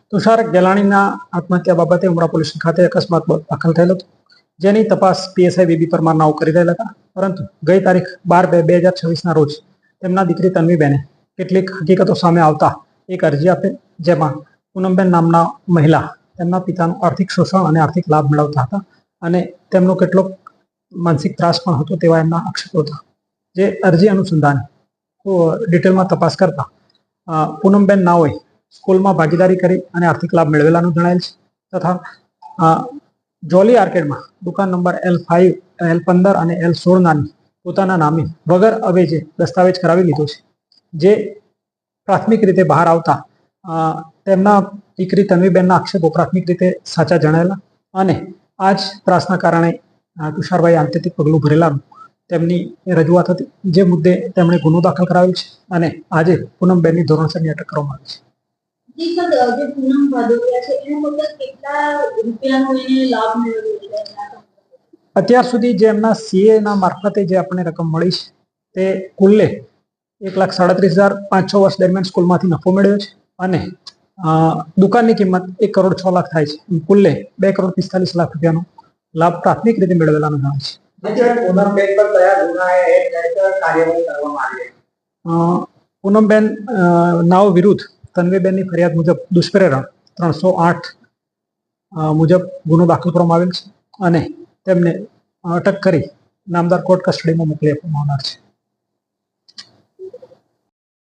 તુષાર ગેલાણીના આત્મહત્યા બાબતે ઉમરા પોલીસ ખાતે અકસ્માત દાખલ થયેલ હતો, જેની તપાસ પીએસઆઈ વીબી પરમાર નાઓ કરી રહેલા હતા. પરંતુ ગઈ તારીખ 12/2/2026 રોજ તેમના દીકરી તન્વીબેને કેટલીક હકીકતો સામે આવતા એક અરજી આપે, જેમાં પૂનમબેન નામના મહિલા તેમના પિતાનું આર્થિક શોષણ અને આર્થિક લાભ મેળવતા હતા અને તેમનો કેટલોક માનસિક ત્રાસ પણ હતો તેવા એમના આક્ષેપો હતા. જે અરજી અનુસંધાને ડિટેલમાં તપાસ કરતા પૂનમબેન નાઓએ સ્કૂલમાં ભાગીદારી કરી અને આર્થિક લાભ મેળવેલાનું જણાયેલ છે તથા જોલી આર્કેડમાં દુકાન નંબર L5, L15 અને L16 નાની પોતાના નામે વગર અવેજે દસ્તાવેજ કરાવી લીધો છે. જે પ્રાથમિક રીતે બહાર આવતા તેમના દીકરી તન્વીબેનના આક્ષેપો પ્રાથમિક રીતે સાચા જણાયેલા અને આ જ ત્રાસના કારણે તુષારભાઈ આત્યંતિક પગલું ભરેલાનું તેમની રજૂઆત હતી, જે મુદ્દે તેમણે ગુનો દાખલ કરાવેલ છે અને આજે પૂનમબેનની ધોરણસરની અટક કરવામાં આવી છે. અત્યાર સુધી જે એમના સીએ ના મારફતે જે આપણને રકમ મળી છે તે કુલ્લે 1,37,500 વર્ષ દરમિયાન સ્કૂલમાંથી નફો મેળવ્યો છે અને દુકાનની કિંમત 1 કરોડ 6 લાખ થાય છે. કુલ્લે 2 કરોડ 45 લાખ રૂપિયાનો લાભ પ્રાથમિક રીતે મેળવેલાનો જણાય છે. પૂનમબેન નાઓ વિરુદ્ધ તન્વીબેનની ફરિયાદ મુજબ દુષ્પ્રેરણ 308 મુજબ ગુનો દાખલ કરવામાં આવેલ છે અને તેમને અટક કરી નામદાર કોર્ટ કસ્ટડીમાં મોકલી આપવામાં આવનાર છે.